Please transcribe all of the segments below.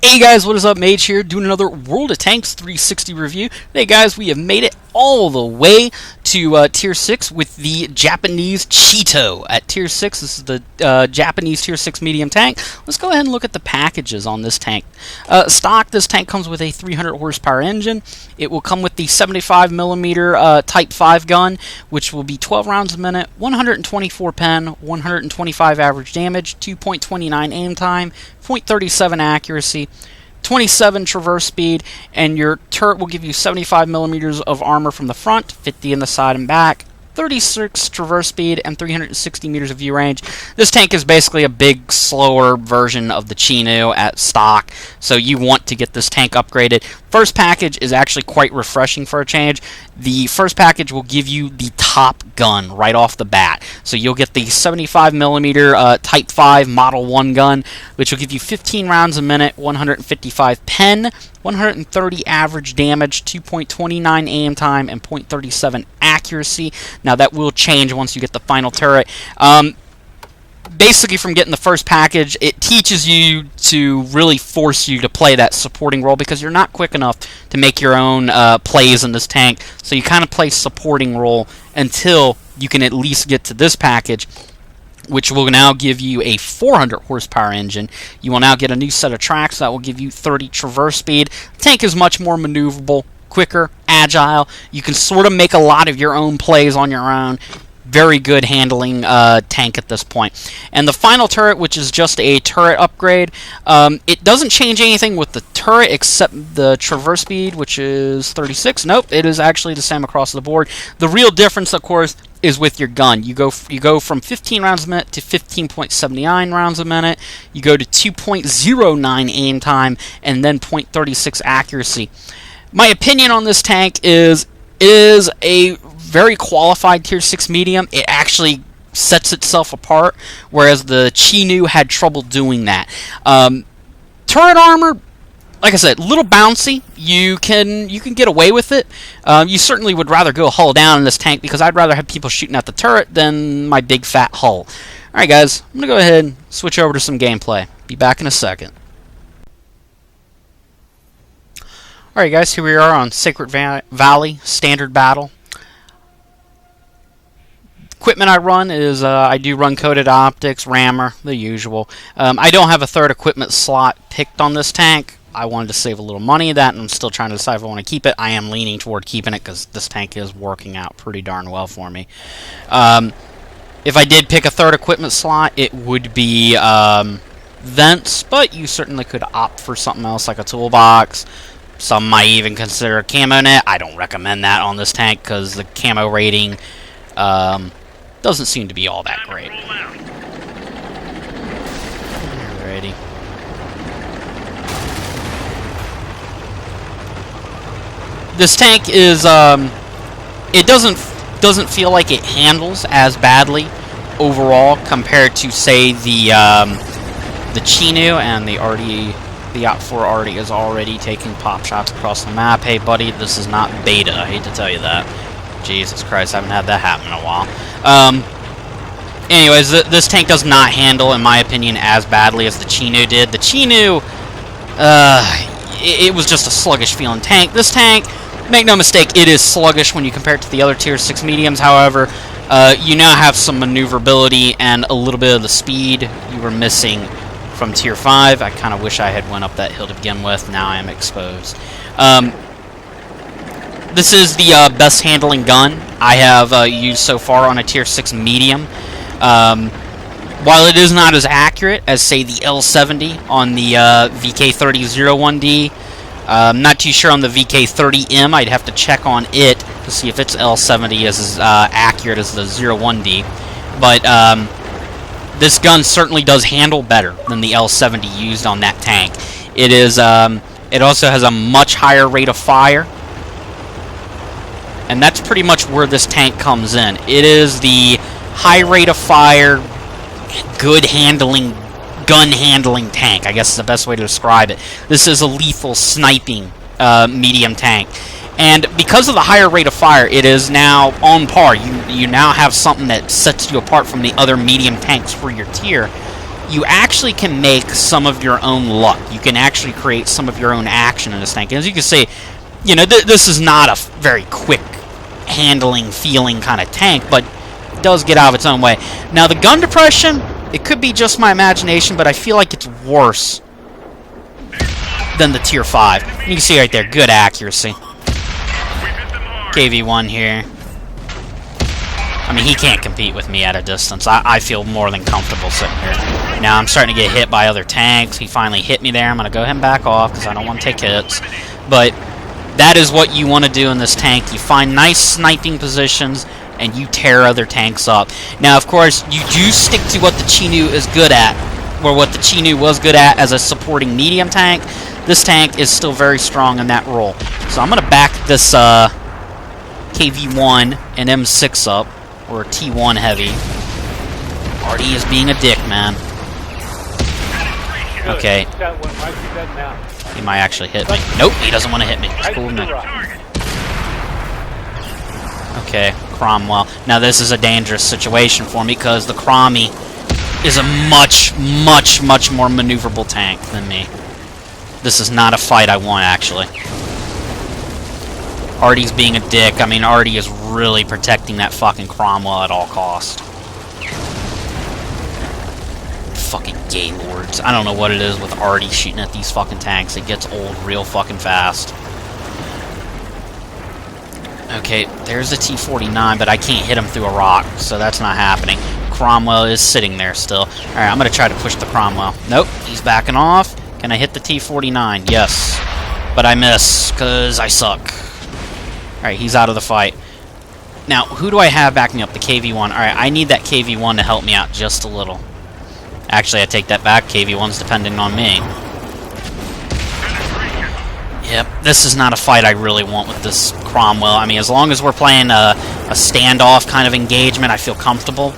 Hey guys, what is up? Mage here, doing another World of Tanks 360 review. Today guys, we have made it all the way to Tier 6 with the Japanese Cheeto at Tier 6. This is the Japanese Tier 6 medium tank. Let's go ahead and look at the packages on this tank. Stock, this tank comes with a 300 horsepower engine. It will come with the 75mm Type 5 gun, which will be 12 rounds a minute, 124 pen, 125 average damage, 2.29 aim time, 0.37 accuracy, 27 traverse speed, and your turret will give you 75mm of armor from the front, 50 in the side and back, 36 traverse speed, and 360 meters of view range. This tank is basically a big, slower version of the Chinu at stock, so you want to get this tank upgraded. First package is actually quite refreshing for a change. The first package will give you the top gun right off the bat. So you'll get the 75mm Type 5 Model 1 gun, which will give you 15 rounds a minute, 155 pen, 130 average damage, 2.29 aim time, and 0.37 accuracy. Now that will change once you get the final turret. Basically, from getting the first package, it teaches you to really force you to play that supporting role because you're not quick enough to make your own plays in this tank. So you kind of play supporting role until you can at least get to this package, which will now give you a 400 horsepower engine. You will now get a new set of tracks that will give you 30 traverse speed. The tank is much more maneuverable, quicker, agile. You can sort of make a lot of your own plays on your own. Very good handling tank at this point. And the final turret, which is just a turret upgrade, it doesn't change anything with the turret except the traverse speed, which is 36. Nope, it is actually the same across the board. The real difference, of course, is with your gun. You go from 15 rounds a minute to 15.79 rounds a minute. You go to 2.09 aim time and then 0.36 accuracy. My opinion on this tank is a very qualified Tier 6 medium. It actually sets itself apart, whereas the Chinu had trouble doing that. Turret armor, like I said, a little bouncy. You can get away with it. You certainly would rather go hull down in this tank because I'd rather have people shooting at the turret than my big fat hull. Alright guys, I'm going to go ahead and switch over to some gameplay. Be back in a second. Alright guys, here we are on Sacred Valley, Standard Battle. Equipment I run is, I do run coated optics, rammer, the usual. I don't have a third equipment slot picked on this tank. I wanted to save a little money of that, and I'm still trying to decide if I want to keep it. I am leaning toward keeping it because this tank is working out pretty darn well for me. If I did pick a third equipment slot, it would be vents, but you certainly could opt for something else like a toolbox. Some might even consider a camo net. I don't recommend that on this tank because the camo rating doesn't seem to be all that great. Alrighty. This tank is it doesn't feel like it handles as badly overall compared to say the Chinu, and the Op4 already is already taking pop shots across the map. Hey buddy, this is not beta. I hate to tell you that. Jesus Christ, I haven't had that happen in a while. Anyways, this tank does not handle, in my opinion, as badly as the Chinu did. The Chinu, it was just a sluggish feeling tank. This tank, make no mistake, it is sluggish when you compare it to the other Tier 6 mediums. However, you now have some maneuverability and a little bit of the speed you were missing from Tier 5. I kind of wish I had went up that hill to begin with. Now I am exposed. This is the best handling gun I have used so far on a Tier 6 medium. While it is not as accurate as, say, the L70 on the VK30-01D, I'm not too sure on the VK30M. I'd have to check on it to see if its L70 is as accurate as the 01D. But this gun certainly does handle better than the L70 used on that tank. It is. It also has a much higher rate of fire. And that's pretty much where this tank comes in. It is the high rate of fire, good handling, gun handling tank, I guess is the best way to describe it. This is a lethal sniping medium tank. And because of the higher rate of fire, it is now on par. You now have something that sets you apart from the other medium tanks for your tier. you actually can make some of your own luck. You can actually create some of your own action in this tank. And as you can see, you know, this is not a very quick handling, feeling kind of tank, but it does get out of its own way. Now, the gun depression, it could be just my imagination, but I feel like it's worse than the Tier 5. You can see right there, good accuracy. KV-1 here. I mean, he can't compete with me at a distance. I feel more than comfortable sitting here. Now, I'm starting to get hit by other tanks. He finally hit me there. I'm going to go ahead and back off because I don't want to take hits. But that is what you want to do in this tank. You find nice sniping positions, and you tear other tanks up. Now, of course, you do stick to what the Chinu is good at, or what the Chinu was good at as a supporting medium tank. This tank is still very strong in that role. So I'm going to back this KV-1 and M6 up, or T1 heavy. Artie is being a dick, man. Okay. He might actually hit me. Nope, he doesn't want to hit me. It's cool with me. Okay, Cromwell. Now this is a dangerous situation for me because the Crommy is a much, much, much more maneuverable tank than me. This is not a fight I want, actually. Artie's being a dick. I mean, Artie is really protecting that fucking Cromwell at all cost. Fucking Gaylords. I don't know what it is with Artie shooting at these fucking tanks. It gets old real fucking fast. Okay, there's a T-49, but I can't hit him through a rock, so that's not happening. Cromwell is sitting there still. Alright, I'm going to try to push the Cromwell. Nope, he's backing off. Can I hit the T-49? Yes. But I miss, because I suck. Alright, he's out of the fight. Now, who do I have backing me up? The KV-1. Alright, I need that KV-1 to help me out just a little. Actually, I take that back. KV-1's depending on me. Yep, this is not a fight I really want with this Cromwell. I mean, as long as we're playing a standoff kind of engagement, I feel comfortable.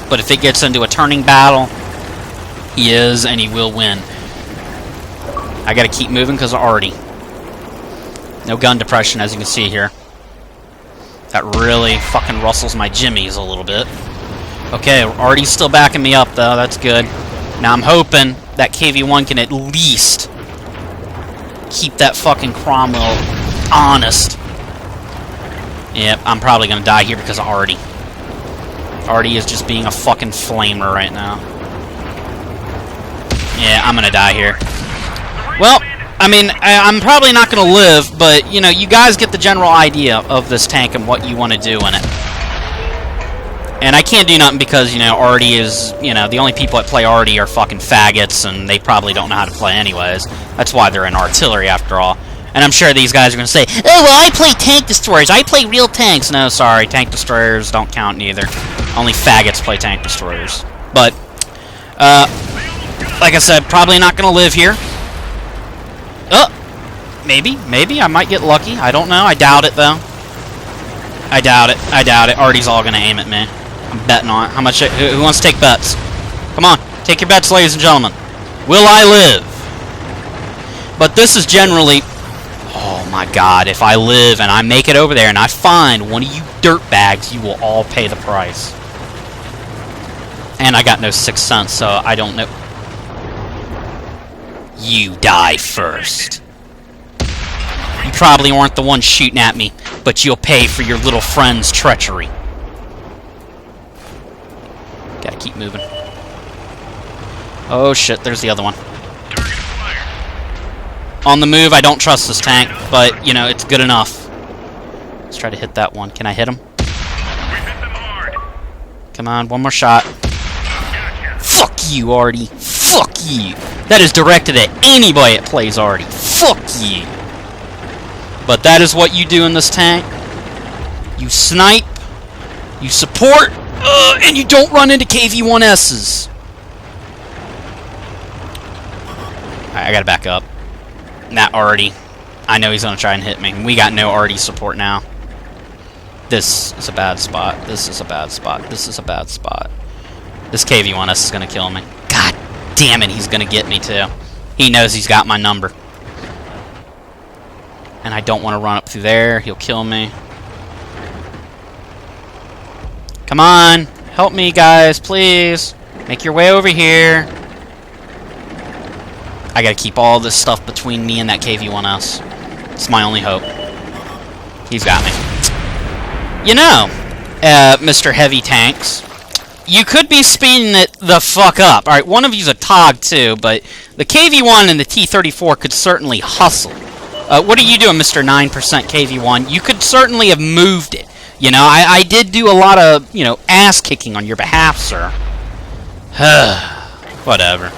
But if it gets into a turning battle, he is, and he will win. I gotta keep moving because of Artie. No gun depression, as you can see here. That really fucking rustles my jimmies a little bit. Okay, Artie's still backing me up, though. That's good. Now I'm hoping that KV-1 can at least keep that fucking Cromwell honest. Yep, I'm probably gonna die here because of Artie. Artie is just being a fucking flamer right now. Yeah, I'm gonna die here. Well, I mean, I'm probably not gonna live, but, you know, you guys get the general idea of this tank and what you want to do in it. And I can't do nothing because, you know, Artie is, you know, the only people that play Artie are fucking faggots, and they probably don't know how to play anyways. That's why they're in artillery, after all. And I'm sure these guys are going to say, oh, well, I play tank destroyers. I play real tanks. No, sorry, tank destroyers don't count neither. Only faggots play tank destroyers. But, like I said, probably not going to live here. Maybe. I might get lucky. I don't know. I doubt it, though. I doubt it. Artie's all going to aim at me. I'm betting on it. How much? Who wants to take bets? Come on. Take your bets, ladies and gentlemen. Will I live? But this is generally... Oh, my God. If I live and I make it over there and I find one of you dirtbags, you will all pay the price. And I got no sixth sense, so I don't know... You die first. You probably weren't the one shooting at me, but you'll pay for your little friend's treachery. Gotta keep moving. Oh shit, there's the other one. On the move, I don't trust this tank, but, you know, it's good enough. Let's try to hit that one. Can I hit him? Come on, one more shot. Fuck you, Artie. Fuck you. That is directed at anybody that plays Artie. Fuck you. But that is what you do in this tank. You snipe, you support, and you don't run into KV-1Ss. Alright, I gotta back up. Not Artie. I know he's gonna try and hit me. We got no Artie support now. This is a bad spot. This is a bad spot. This is a bad spot. This KV-1S is gonna kill me. God damn it, he's gonna get me too. He knows he's got my number. And I don't want to run up through there. He'll kill me. Come on! Help me, guys, please. Make your way over here. I gotta keep all this stuff between me and that KV-1S. It's my only hope. He's got me. You know, Mr. Heavy Tanks, you could be speeding it the fuck up. Alright, one of you's a TOG too, but the KV-1 and the T-34 could certainly hustle. What are you doing, Mr. 9% KV-1? You could certainly have moved it. You know, I did do a lot of, you know, ass-kicking on your behalf, sir. Whatever.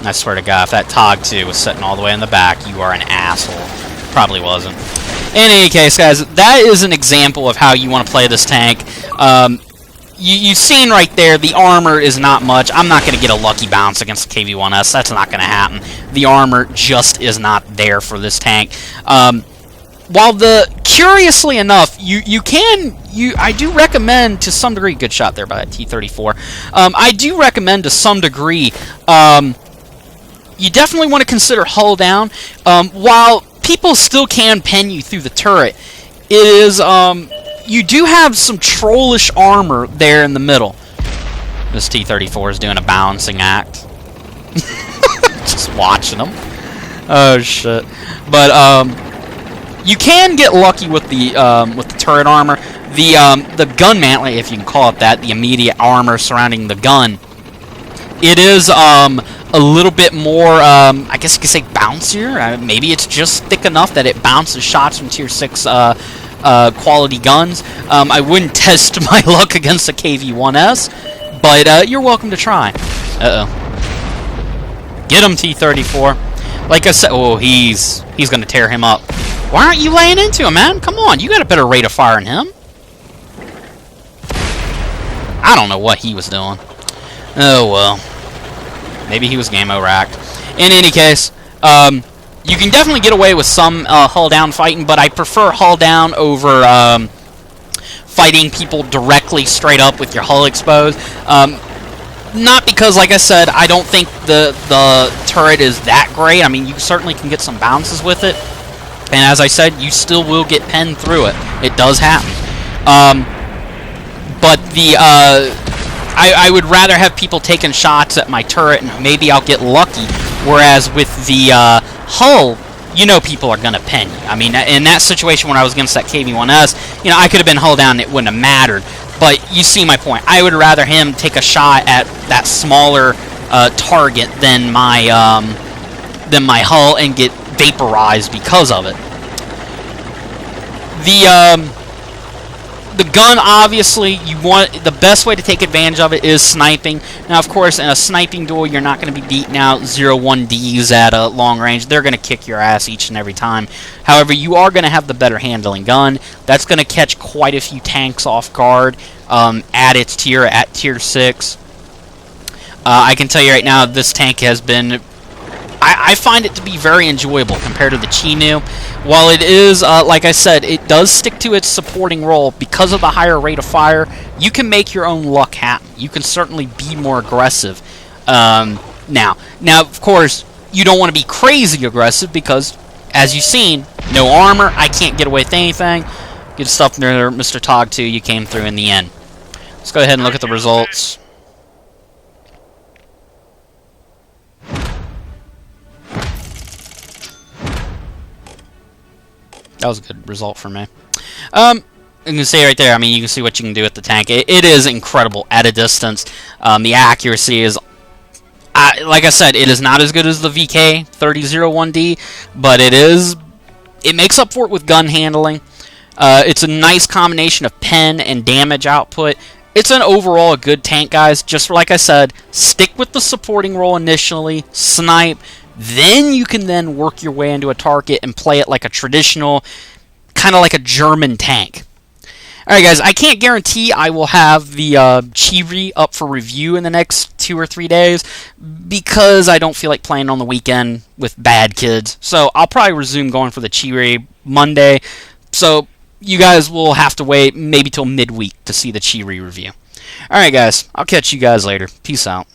I swear to God, if that TOG 2 was sitting all the way in the back, you are an asshole. Probably wasn't. In any case, guys, that is an example of how you want to play this tank. You've seen right there, the armor is not much. I'm not going to get a lucky bounce against the KV-1S. That's not going to happen. The armor just is not there for this tank. While curiously enough, I do recommend to some degree, good shot there by that T-34. I do recommend to some degree, you definitely want to consider hull down. While people still can pen you through the turret, it is, you do have some trollish armor there in the middle. This T-34 is doing a balancing act. Just watching them. Oh shit. But you can get lucky with the turret armor. The gun mantlet, if you can call it that, the immediate armor surrounding the gun. It is a little bit more, I guess you could say, bouncier. Maybe it's just thick enough that it bounces shots from Tier 6 quality guns. I wouldn't test my luck against a KV-1S, but you're welcome to try. Uh-oh. Get him, T-34. Like I said, oh, he's going to tear him up. Why aren't you laying into him, man? Come on, you got a better rate of fire than him. I don't know what he was doing. Oh, well. Maybe he was game-o-racked. In any case, you can definitely get away with some hull-down fighting, but I prefer hull-down over fighting people directly straight up with your hull exposed. Not because, like I said, I don't think the turret is that great. I mean, you certainly can get some bounces with it. And as I said, you still will get penned through it. It does happen. But I would rather have people taking shots at my turret, and maybe I'll get lucky. Whereas with the hull, you know people are going to pen you. I mean, in that situation when I was against that KV-1S, you know, I could have been hull down and it wouldn't have mattered. But you see my point. I would rather him take a shot at that smaller target than my hull and get vaporized because of it. The gun, obviously, the best way to take advantage of it is sniping. Now, of course, in a sniping duel, you're not going to be beating out 0-1Ds at a long range. They're going to kick your ass each and every time. However, you are going to have the better handling gun. That's going to catch quite a few tanks off guard at its tier, at tier 6. I can tell you right now, this tank has been... I find it to be very enjoyable compared to the Chinu. While it is, like I said, it does stick to its supporting role because of the higher rate of fire. You can make your own luck happen. You can certainly be more aggressive. Now, of course, you don't want to be crazy aggressive because, as you've seen, no armor. I can't get away with anything. Good stuff there, Mr. TOG 2. You came through in the end. Let's go ahead and look at the results. That was a good result for me. You can see right there, I mean, you can see what you can do with the tank. It is incredible at a distance. The accuracy is, like I said, it is not as good as the VK3001D, but it makes up for it with gun handling. It's a nice combination of pen and damage output. It's an overall a good tank, guys. Just like I said, stick with the supporting role initially, snipe, then you can then work your way into a target and play it like a traditional, kind of like a German tank. Alright guys, I can't guarantee I will have the Chiri up for review in the next 2 or 3 days because I don't feel like playing on the weekend with bad kids. So I'll probably resume going for the Chiri Monday. So you guys will have to wait maybe till midweek to see the Chiri review. Alright guys, I'll catch you guys later. Peace out.